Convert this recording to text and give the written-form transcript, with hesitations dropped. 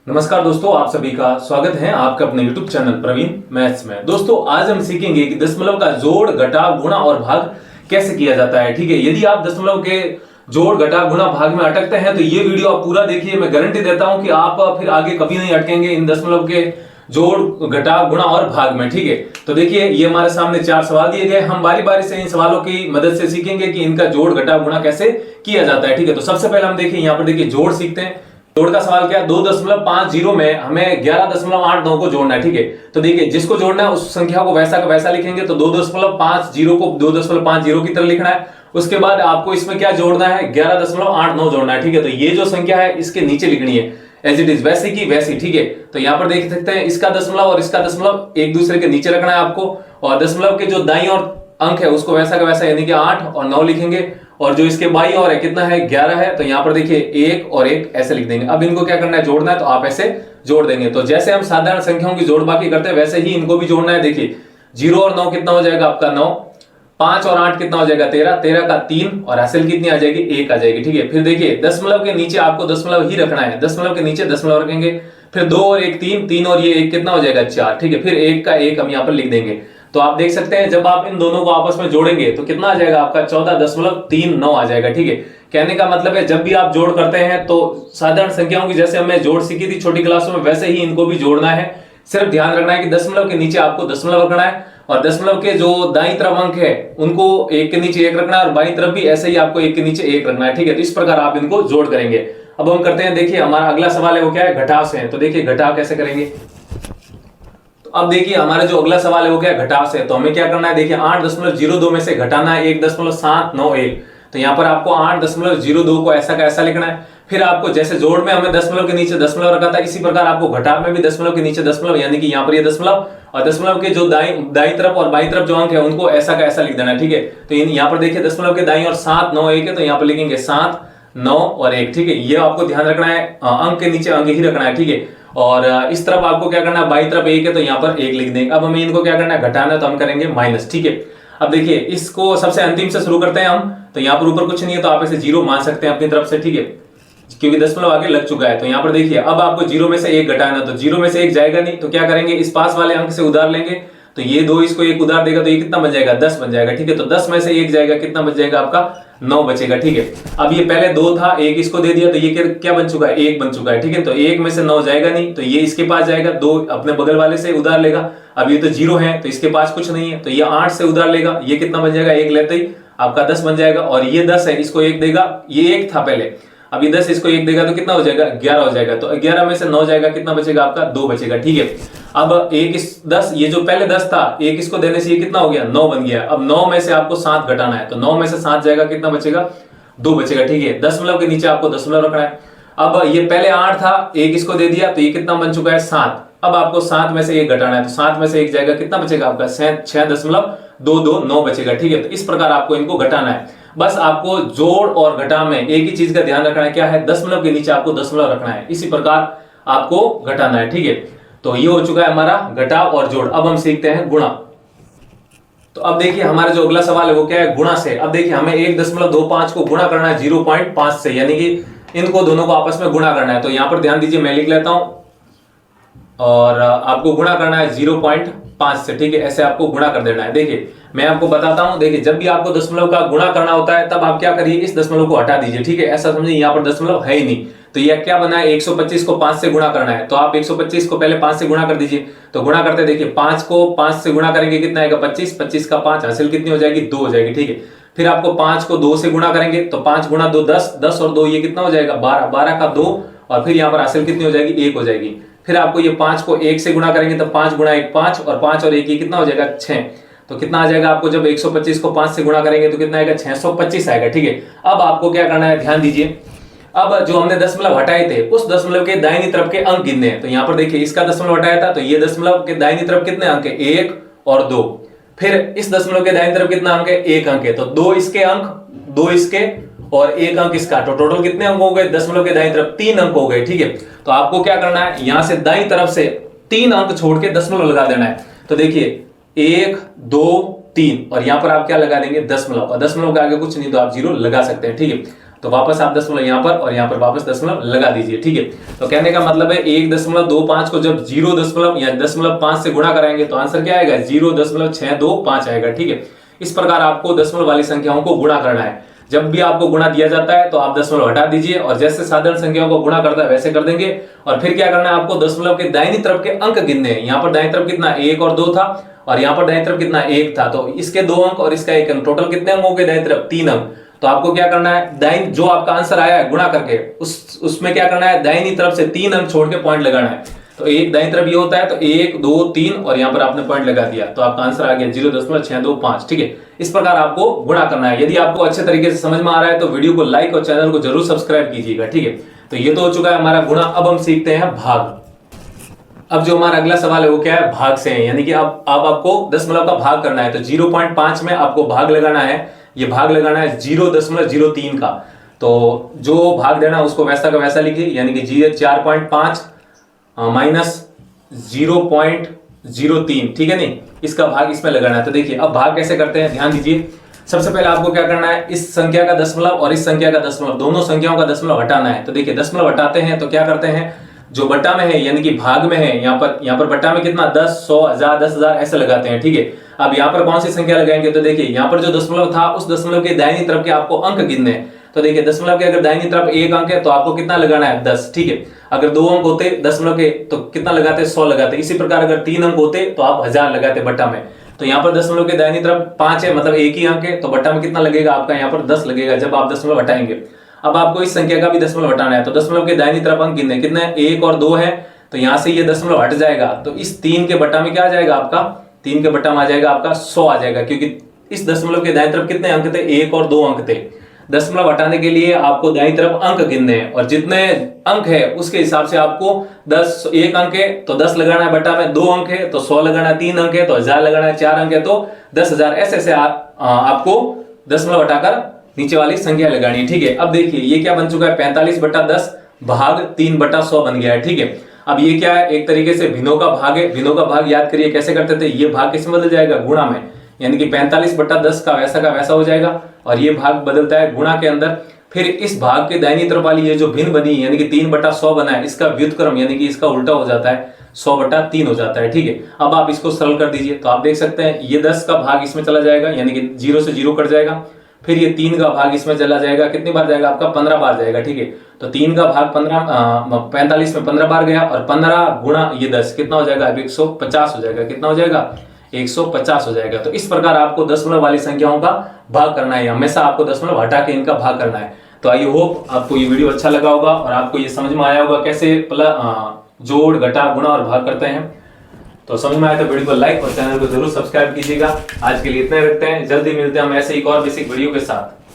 नमस्कार दोस्तों, आप सभी का स्वागत है आपका अपने YouTube चैनल प्रवीण मैथ्स में। दोस्तों आज हम सीखेंगे कि दशमलव का जोड़, घटाव, गुणा और भाग कैसे किया जाता है। ठीक है, यदि आप दशमलव के जोड़, घटाव, गुणा, भाग में अटकते हैं तो ये वीडियो आप पूरा देखिए। मैं गारंटी देता हूं कि आप फिर आगे कभी नहीं अटकेंगे इन दशमलव के जोड़, घटाव, गुणा और भाग में। ठीक है, तो देखिए ये हमारे सामने 4 सवाल दिए गए। हम बारी बारी से इन सवालों की मदद से सीखेंगे कि इनका जोड़, घटाव, गुणा कैसे किया जाता है। ठीक है, तो सबसे पहले हम देखिए यहाँ पर देखिए जोड़ सीखते हैं। जोड़ का सवाल क्या है, 2.50 में हमें 11.89 को जोड़ना है। ठीक है, तो देखिए जिसको जोड़ना है उस संख्या को वैसा का वैसा लिखेंगे। तो 2.50 को 2.50 की तरह लिखना है। उसके बाद आपको इसमें क्या जोड़ना है, 11.89 जोड़ना है। ठीक है, तो ये जो संख्या है इसके नीचे लिखनी है एज इट इज, वैसी की वैसी। ठीक है, तो यहाँ पर देख सकते हैं इसका दशमलव और इसका दशमलव एक दूसरे के नीचे रखना है आपको। और दशमलव के जो दाईं और अंक है उसको वैसा का वैसा यानी कि 8 और 9 लिखेंगे। और जो इसके बाई और है कितना है, 11 है। तो यहाँ पर देखिए 1 और 1 ऐसे लिख देंगे। अब इनको क्या करना है, जोड़ना है, तो आप ऐसे जोड़ देंगे। तो जैसे हम साधारण संख्याओं की जोड़ बाकी करते हैं वैसे ही इनको भी जोड़ना है। देखिए 0 और 9 कितना हो जाएगा आपका 9, 5 और 8 कितना हो जाएगा 13, 13 का 3 और हासिल कितनी आ जाएगी 1 आ जाएगी। ठीक है, फिर देखिए दशमलव के नीचे आपको दशमलव ही रखना है, दशमलव के नीचे दशमलव रखेंगे। फिर 2 और 1 3, 3 और ये 1 कितना हो जाएगा 4। ठीक है, फिर 1 का 1 हम यहाँ पर लिख देंगे। तो आप देख सकते हैं जब आप इन दोनों को आपस में जोड़ेंगे तो कितना आ जाएगा आपका 14.39 आ जाएगा। ठीक है, कहने का मतलब है जब भी आप जोड़ करते हैं तो साधारण संख्याओं की जैसे हमने जोड़ सीखी थी छोटी क्लासों में वैसे ही इनको भी जोड़ना है। सिर्फ ध्यान रखना है कि दशमलव के नीचे आपको दशमलव रखना है और दशमलव के जो दाईं तरफ अंक है उनको 1 के नीचे 1 रखना है और बाईं तरफ भी ऐसे ही आपको 1 के नीचे 1 रखना है। ठीक है, तो इस प्रकार आप इनको जोड़ करेंगे। अब हम करते हैं, देखिए हमारा अगला सवाल है वो क्या है, घटाव से है। तो देखिए घटाव कैसे करेंगे। अब देखिए हमारा जो अगला सवाल है वो क्या है, घटाव से। तो हमें क्या करना है, देखिए 8.02 में से घटाना है 1.791। तो यहाँ पर आपको 8.02 को ऐसा का ऐसा लिखना है। फिर आपको जैसे जोड़ में हमने दशमलव के नीचे दशमलव रखा था इसी प्रकार आपको घटाव में भी दशमलव के नीचे दशमलव, यानी कि यहाँ पर ये दशमलव और दशमलव के जो दाईं तरफ और बाईं तरफ जो अंक है उनको ऐसा का ऐसा लिख देना है। ठीक है, तो यहाँ पर देखिए दशमलव के दाईं और 7 9 1 है, तो यहाँ पर लिखेंगे 7 9 और 1। ठीक है, ये आपको ध्यान रखना है, अंक के नीचे अंक ही रखना है। ठीक है, और इस तरफ आपको क्या करना है, बाईं तरफ 1 है तो यहाँ पर 1 लिख देंगे। अब हमें इनको क्या करना है, घटाना है, तो हम करेंगे माइनस। ठीक है, अब देखिए इसको सबसे अंतिम से शुरू करते हैं हम। तो यहाँ पर ऊपर कुछ नहीं है तो आप इसे 0 मान सकते हैं अपनी तरफ से। ठीक है, क्योंकि दशमलव आगे लग चुका है। तो यहाँ पर देखिए अब आपको 0 में से 1 घटाना, तो 0 में से 1 जाएगा नहीं, तो क्या करेंगे, इस पास वाले अंक से उधार लेंगे। तो ये 2 इसको 1 उधार देगा तो ये कितना बन जाएगा, 10 बन जाएगा। ठीक है, तो 10 में से 1 जाएगा, कितना बच जाएगा आपका 9 बचेगा। ठीक है, अब ये पहले 2 था, 1 इसको दे दिया तो ये क्या बन चुका है, 1 बन चुका है। ठीक है, तो 1 में से 9 जाएगा नहीं, तो ये इसके पास जाएगा, 2 अपने बगल वाले से उधार लेगा। अब ये तो 0 है तो इसके पास कुछ नहीं है, तो ये 8 से उधार लेगा, ये कितना बन जाएगा, 1 लेते ही आपका 10 बन जाएगा। और ये 10 है, इसको 1 देगा, ये 1 था पहले, अब ये 10 इसको 1 देगा तो कितना हो जाएगा, 11 हो जाएगा। तो 11 में से 9 जाएगा, कितना बचेगा आपका 2 बचेगा। ठीक है, अब 1 इस 10, ये जो पहले 10 था 1 इसको देने से ये कितना हो गया, 9 बन गया। अब 9 में से आपको 7 घटाना है, तो 9 में से 7 जाएगा, कितना बचेगा, 2 बचेगा। ठीक है, दशमलव के नीचे आपको दशमलव रखना है। अब ये पहले 8 था, 1 इसको दे दिया तो ये कितना बन चुका है 7। अब आपको 7 में से 1 घटाना है, तो 7 में से 1 जाएगा, कितना बचेगा आपका 6.229 बचेगा। ठीक है, तो इस प्रकार आपको इनको घटाना है। बस आपको जोड़ और घटाव में एक ही चीज का ध्यान रखना है, क्या है, दशमलव के नीचे आपको दशमलव रखना है। इसी प्रकार आपको घटाना है। ठीक है, तो ये हो चुका है हमारा घटाव और जोड़। अब हम सीखते हैं गुणा। तो अब देखिए हमारा जो अगला सवाल है वो क्या है, गुणा से। अब देखिए हमें 1.25 को गुणा करना है 0.5 से, यानी कि इनको दोनों को आपस में गुणा करना है। तो यहां पर ध्यान दीजिए, मैं लिख लेता हूं और आपको गुणा करना है 0.5 से। ठीक है, ऐसे आपको गुणा कर देना है। देखिए मैं आपको बताता हूं, देखिए जब भी आपको दशमलव का गुणा करना होता है तब आप क्या करिए, इस दशमलव को हटा दीजिए। ठीक है, ऐसा समझिए यहाँ पर दशमलव है ही नहीं, तो यह क्या बना है, 125 को 5 से गुणा करना है। तो आप 125 को पहले 5 से गुणा कर दीजिए। तो गुणा करते देखिए 5 को 5 से गुणा करेंगे, कितना आएगा 25, 25 का 5, हासिल कितनी हो जाएगी 2 हो जाएगी। ठीक है, फिर आपको 5 को 2 से गुणा करेंगे, तो 5 गुणा 2 10, 10 और 2 ये कितना हो जाएगा 12, 12 का 2 और फिर यहाँ पर हासिल कितनी हो जाएगी 1 हो जाएगी। फिर आपको ये 5 को 1 से गुणा करेंगे तो 5 गुणा 1 5 और 5 और 1 ये कितना हो जाएगा 6। तो कितना आ जाएगा आपको, जब 125 को 5 से गुणा करेंगे तो कितना आएगा 625 आएगा। ठीक है, अब आपको क्या करना है, ध्यान दीजिए। अब जो हमने दशमलव हटाए थे उस दशमलव के दाहिनी तरफ के अंक गिनने हैं। तो यहाँ पर देखिए इसका दशमलव हटाया था तो ये दशमलव के दाहिनी तरफ कितने अंक है, 1 और 2। फिर इस दशमलव के दाहिनी तरफ कितना अंक है, 1 अंक है, तो 2 इसके अंक, 2 इसके और 1 अंक इसका, तो टोटल कितने अंक हो गए, दशमलव के दाईं तरफ 3 अंक हो गए। ठीक है, तो आपको क्या करना है, यहां से दाईं तरफ से 3 अंक छोड़ के दशमलव लगा देना है। तो देखिए 1 2 3 और यहां पर आप क्या लगा देंगे, दशमलव, और दशमलव के आगे कुछ नहीं तो आप 0 लगा सकते हैं। ठीक है, तो वापस आप दशमलव यहाँ पर और यहाँ पर वापस दशमलव लगा दीजिए। ठीक है, तो कहने का मतलब है 1.25 को जब 0 या 0.5 से गुणा कराएंगे तो आंसर क्या आएगा, 0.625 आएगा। ठीक है, इस प्रकार आपको दशमलव वाली संख्याओं को गुणा करना है। जब भी आपको गुणा दिया जाता है तो आप दशमलव हटा दीजिए और जैसे साधारण संख्याओं को गुणा करता है वैसे कर देंगे। और फिर क्या करना है, आपको दशमलव के दाहिनी तरफ के अंक गिनने हैं। यहाँ पर दाहिनी तरफ कितना 1 और 2 था और यहाँ पर दाहिनी तरफ कितना 1 था, तो इसके 2 अंक और इसका 1 अंक, टोटल कितने अंक हो गए दाहिनी तरफ 3 अंक। तो आपको क्या करना है, दाहिनी जो आपका आंसर आया है गुणा करके उसमें क्या करना है, दाहिनी तरफ से 3 अंक छोड़ के पॉइंट लगाना है। तो एक दाहिनी तरफ ये होता है, तो 1 2 3 और यहाँ पर आपने पॉइंट लगा दिया तो आपका आंसर आ गया 0.625। ठीक है, इस प्रकार आपको गुणा करना है। यदि आपको अच्छे तरीके से समझ में आ रहा है तो वीडियो को लाइक और चैनल को जरूर सब्सक्राइब कीजिएगा। ठीक है, तो ये तो हो चुका है हमारा गुणा। अब हम सीखते हैं भाग। अब जो हमारा अगला सवाल है वो क्या है, भाग से है, यानी कि अब आपको दशमलव का भाग करना है। तो 0.5 में आपको भाग लगाना है, ये भाग लगाना है 0.03 का। तो जो भाग देना उसको वैसा का वैसा लिखिए, यानी कि 4.5 माइनस 0.03, ठीक है नहीं, इसका भाग इसमें लगाना है। तो देखिए अब भाग कैसे करते हैं, ध्यान दीजिए। सबसे पहले आपको क्या करना है, इस संख्या का दशमलव और इस संख्या का दशमलव, दोनों संख्याओं का दशमलव हटाना है। तो देखिए दशमलव हटाते हैं तो क्या करते हैं, जो बट्टा में है यानी कि भाग में है, यहाँ पर बट्टा में कितना 10 100 1000 10,000 ऐसे लगाते हैं। ठीक है, अब यहाँ पर कौन सी संख्या लगाएंगे, तो देखिए यहाँ पर जो दशमलव था उस दशमलव के दाहिनी तरफ के आपको अंक गिनने हैं। तो देखिए दशमलव के अगर दाहिनी तरफ 1 अंक है तो आपको कितना लगाना है 10। ठीक है, अगर 2 अंक होते दशमलव के तो कितना लगाते 100 लगाते। इसी प्रकार अगर 3 अंक होते तो आप 1000 लगाते बट्टा में। तो यहाँ पर दशमलव के दाहिनी तरफ 5 है, मतलब 1 ही अंक है, तो बट्टा में कितना लगेगा आपका, यहाँ पर 10 लगेगा जब आप दशमलव हटाएंगे। अब आपको इस संख्या का भी दशमलव हटाना है। तो दशमलव के दाहिनी तरफ अंक गिनने कितने, 1 और 2 है, तो यहां से ये दशमलव हट जाएगा। तो इस 3 के बट्टा में क्या आ जाएगा आपका, 3 के बट्टा में आ जाएगा आपका 100 आ जाएगा, क्योंकि इस दशमलव के दाईं तरफ कितने अंक थे, 1 और 2 अंक थे। दशमलव हटाने के लिए आपको दाईं तरफ अंक गिनने हैं और जितने अंक है उसके हिसाब से आपको 10, 1 अंक है तो 10 लगाना है बट्टा में, 2 अंक है तो 100 लगाना है, 3 अंक है तो 1000 लगाना है, 4 अंक है तो 10,000। ऐसे आपको दशमलव हटाकर नीचे वाली संख्या लगानी है। ठीक है, अब देखिए ये क्या बन चुका है, 45/10 भाग 3/100 बन गया है। ठीक है, अब ये क्या है, एक तरीके से भिन्नों का भाग है। भिन्नों का भाग याद करिए कैसे करते थे, ये भाग किसमें बदल जाएगा, गुणा में, यानी कि 45/10 का वैसा हो जाएगा और ये भाग बदलता है गुणा के अंदर। फिर इस भाग के दाहिनी तरफ वाली ये जो भिन्न बनी यानी कि 3/100 बना है, इसका व्युत्क्रम यानी कि इसका उल्टा हो जाता है, 100/3 हो जाता है। ठीक है, अब आप इसको सरल कर दीजिए तो आप देख सकते हैं ये 10 का भाग इसमें चला जाएगा, यानी कि 0 से 0 कट जाएगा। फिर ये 3 का भाग इसमें चला जाएगा, कितनी बार जाएगा आपका, 15 बार जाएगा। ठीक है, तो 3 का भाग 45 में 15 बार गया और 15 गुणा ये 10 कितना हो जाएगा, 150 हो जाएगा। कितना हो जाएगा, 150 हो जाएगा। तो इस प्रकार आपको दशमलव वाली संख्याओं का भाग करना है, हमेशा आपको दशमलव हटा के इनका भाग करना है। तो आई होप आपको ये वीडियो अच्छा लगा होगा और आपको ये समझ में आया होगा कैसे जोड़ घटा गुणा और भाग करते हैं। तो समझ में आया तो वीडियो को लाइक और चैनल को जरूर सब्सक्राइब कीजिएगा। आज के लिए इतना रखते हैं, जल्दी मिलते हैं हम ऐसे एक और बेसिक वीडियो के साथ।